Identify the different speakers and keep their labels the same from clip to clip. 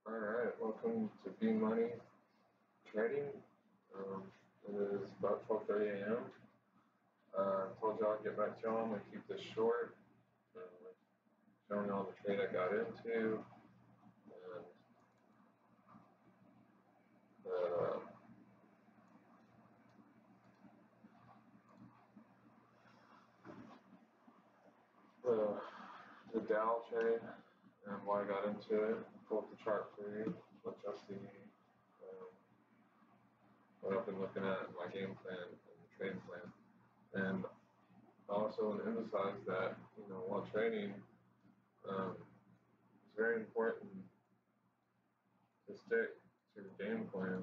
Speaker 1: Alright, welcome to B-MoneyTrading. It is about 12:30 a.m. I told y'all I'd get back to y'all. I'm going to keep this short, showing y'all the trade I got into, and the, the Dow trade, and why I got into it. Pull up the chart for you, let y'all see what I've been looking at, my game plan, and the trading plan. And I also want to emphasize that, while trading, it's very important to stick to your game plan.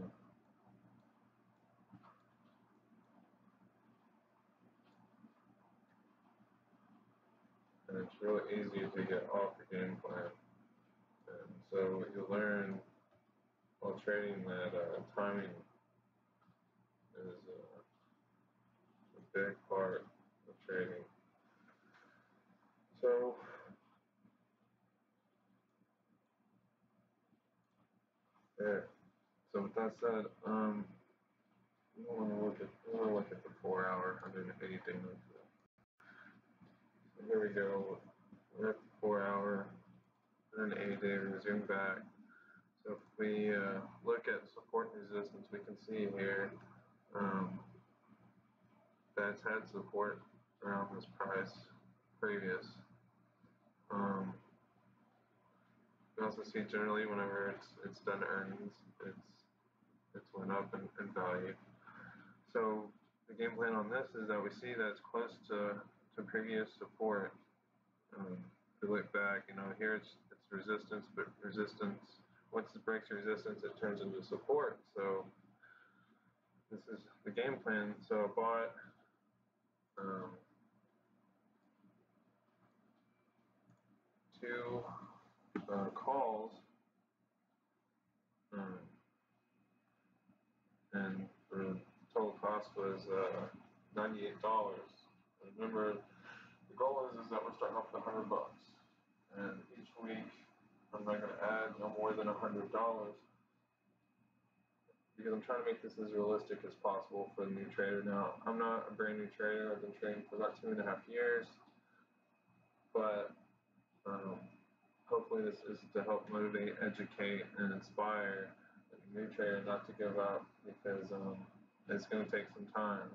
Speaker 1: And it's really easy to get off your game plan. And so you learn while trading that timing is a big part of trading. So, yeah. So with that said, we want to look at the 4-hour, 180-day move. So here we go. We're at the 4-hour, 180-day. We resume back. So if we look at support and resistance, we can see here that's had support around this price previous. You also see generally whenever it's done earnings, it's went up in value. So the game plan on this is that we see that it's close to previous support. If we look back, here it's resistance, but resistance, once it breaks resistance, it turns into support. So this is the game plan. So I bought two calls, and the total cost was $98. And remember, the goal is that we're starting off with $100, and each week I'm not going to add no more than $100 because I'm trying to make this as realistic as possible for the new trader. Now, I'm not a brand new trader. I've been trading for about 2.5 years, but hopefully this is to help motivate, educate, and inspire the new trader not to give up, because it's going to take some time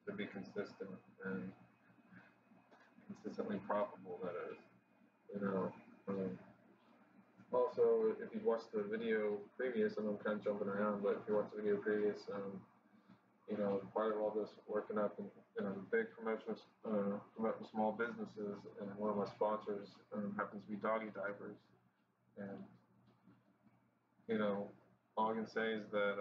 Speaker 1: to be consistent and consistently profitable, that is. Also, if you watched the video previous, and I'm kind of jumping around, but if you watched the video previous, part of all this working up and big promoting small businesses, and one of my sponsors happens to be Doggy Diapers. And, all I can say is that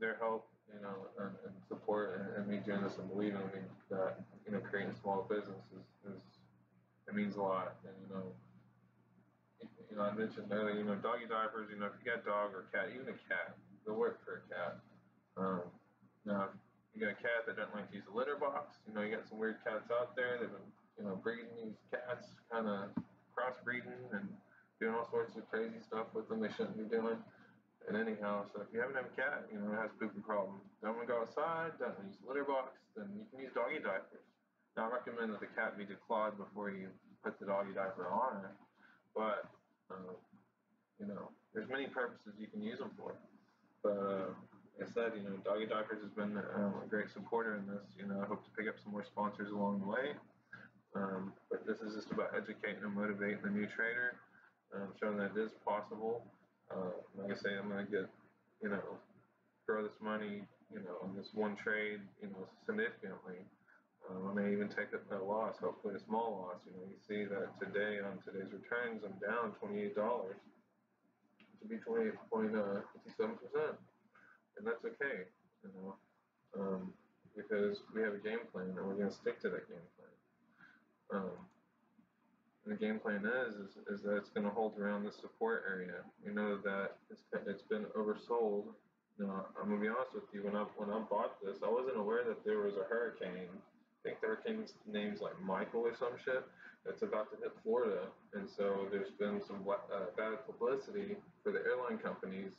Speaker 1: their help, and support, and me doing this and believing in me that, creating a small business it means a lot. And, I mentioned earlier, Doggy Diapers, if you got a dog or a cat, even a cat, they'll work for a cat. Now, if you got a cat that doesn't like to use a litter box, you got some weird cats out there. They've been, breeding these cats, kind of crossbreeding and doing all sorts of crazy stuff with them they shouldn't be doing. And anyhow, so if you happen to have a cat, it has a pooping problem, don't want to go outside, don't want to use a litter box, then you can use Doggy Diapers. Now, I recommend that the cat be declawed before you put the Doggy Diaper on it. But, there's many purposes you can use them for. But, like I said, Doggy Diapers has been a great supporter in this. I hope to pick up some more sponsors along the way. But this is just about educating and motivating the new trader, showing that it is possible. Like I say, I'm going to get, grow this money, on this one trade, significantly. I may even take a loss, hopefully a small loss. You see that today on today's returns, I'm down $28 to be 28.57%, and that's okay, because we have a game plan and we're going to stick to that game plan. And the game plan is that it's going to hold around the support area. That it's been oversold. I'm going to be honest with you. When I bought this, I wasn't aware that there was a hurricane. I think the hurricane's name's like Michael or some shit. it's about to hit Florida, and so there's been some bad publicity for the airline companies,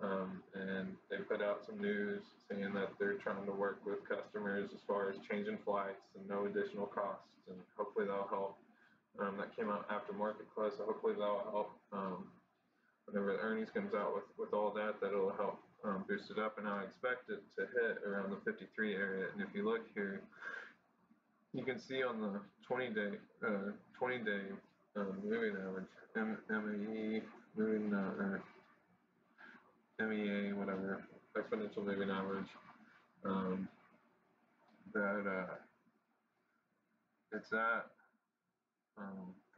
Speaker 1: and they put out some news saying that they're trying to work with customers as far as changing flights and no additional costs, and hopefully that'll help. That came out after market close, so hopefully that'll help. Whenever the earnings comes out with all that it'll help boost it up, and I expect it to hit around the 53 area. And if you look here, you can see on the 20-day moving average, MAE moving or MEA, whatever, exponential moving average, that it's at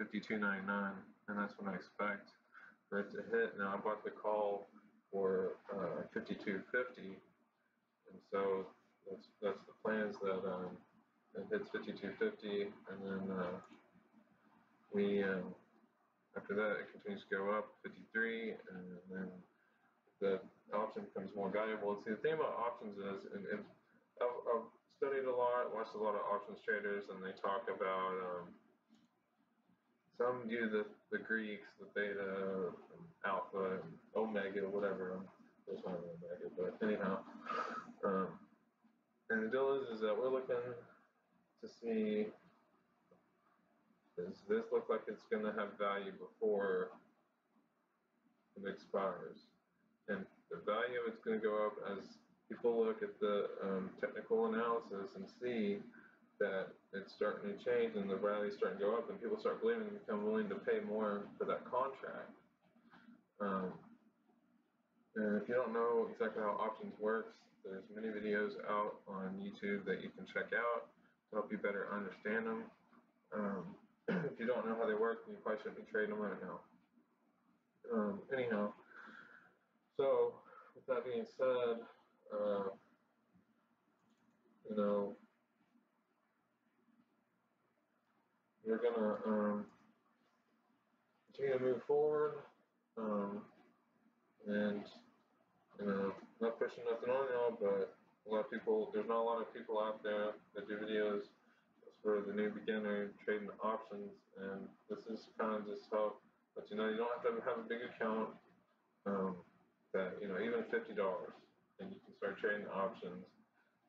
Speaker 1: 52.99, and that's what I expect for it to hit. Now I bought the call for 52.50, and so that's the plan is that it hits 52.50, and then we after that it continues to go up 53, and then the option becomes more valuable. And see, the thing about options is, and I've studied a lot, watched a lot of options traders, and they talk about some do the Greeks, the beta, alpha, and omega, whatever. There's not an omega, but anyhow. And the deal is that we're looking to see, does this look like it's going to have value before it expires? And the value of it's going to go up as people look at the technical analysis and see that it's starting to change and the value's starting to go up, and people start believing and become willing to pay more for that contract. And if you don't know exactly how options works, there's many videos out on YouTube that you can check out to help you better understand them. If you don't know how they work, then you probably shouldn't be trading them right now. Anyhow, so with that being said, you know, we're gonna continue to move forward, and you know, not pushing nothing on y'all, but a lot of people, there's not a lot of people out there that do videos for the new beginner trading options, and this is kind of just help. But you know, you don't have to have a big account. That you know, even $50, and you can start trading options.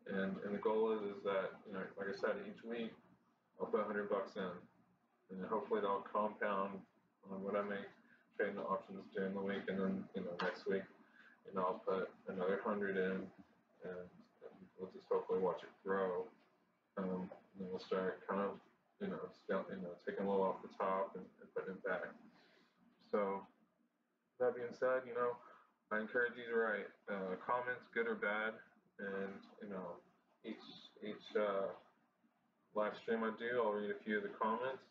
Speaker 1: And the goal is that, you know, like I said, each week I'll put $100 in, and hopefully that'll compound on what I make trading the options during the week, and then you know, next week, you know, I'll put another 100 in, and we'll just hopefully watch it grow. And then we'll start kind of, you know, taking a little off the top and putting it back. So that being said, you know, I encourage you to write comments, good or bad, and you know, each live stream I do, I'll read a few of the comments.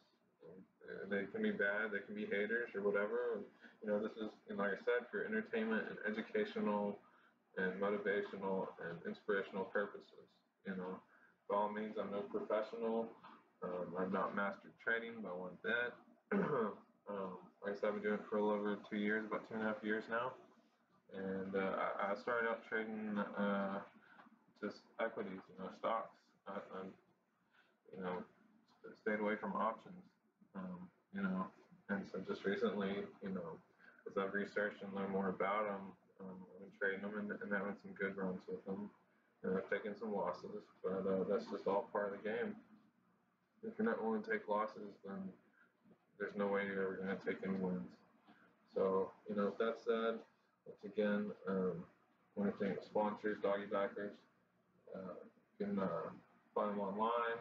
Speaker 1: They can be bad, they can be haters or whatever. And, you know, this is, and like I said, for entertainment and educational and motivational and inspirational purposes. You know, by all means, I'm no professional. I've not mastered trading by one bit. Like I said, I've been doing it for a little over 2 years, about 2.5 years now. And I started out trading just equities, you know, stocks. I'm, you know, stayed away from options, you know. And so just recently, you know, as I've researched and learned more about them, I've been trading them and having some good runs with them. And I've taken some losses, but that's just all part of the game. If you're not willing to take losses, then there's no way you're ever going to take any wins. So, you know, with that said, once again, I want to thank sponsors, Doggy Backers. You can find them online,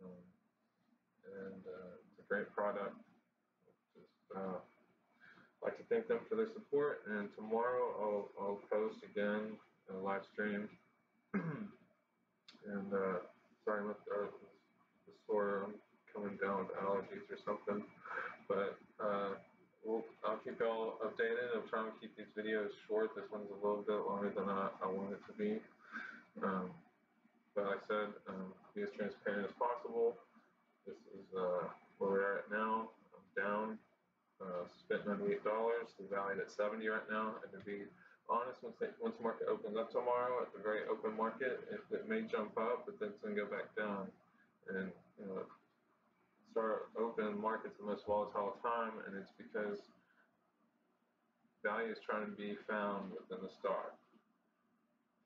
Speaker 1: and it's a great product. Just like to thank them for their support. And tomorrow I'll post again a live stream. And sorry about the sore. I'm coming down with allergies or something, but I'll keep y'all updated. I'm trying to keep these videos short. This one's a little bit longer than I want it to be. But like I said, be as transparent as possible. This is where we're at now. I'm down, spent $98. We're valued at 70 right now. And to be honest, once the market opens up tomorrow at the very open market, it may jump up, but then it's going to go back down. And you know, start opening markets the most volatile time, and it's because value is trying to be found within the stock.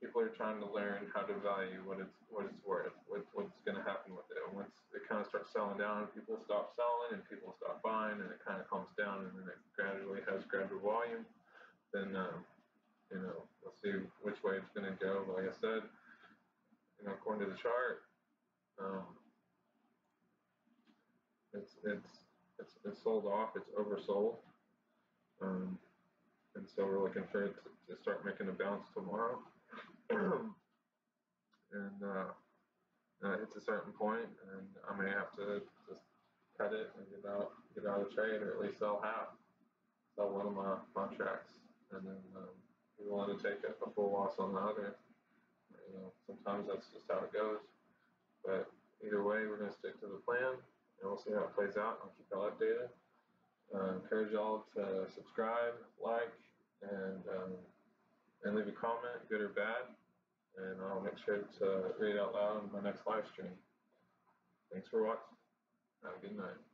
Speaker 1: People are trying to learn how to value what it's worth, what's going to happen with it. And once it kind of starts selling down, people stop selling and people stop buying, and it kind of calms down, and then it gradually has gradual volume. Then we'll see which way it's going to go. But like I said, according to the chart, it's sold off. It's oversold, and so we're looking for it to start making a bounce tomorrow. And hits a certain point, and I may have to just cut it and get out of the trade, or at least sell one of my contracts, and then be willing to take a full loss on the other. Sometimes that's just how it goes. But either way, we're going to stick to the plan, and we'll see how it plays out. I'll keep y'all updated. Encourage y'all to subscribe, like, and leave a comment, good or bad, and I'll make sure to read it out loud in my next live stream. Thanks for watching. Have a good night.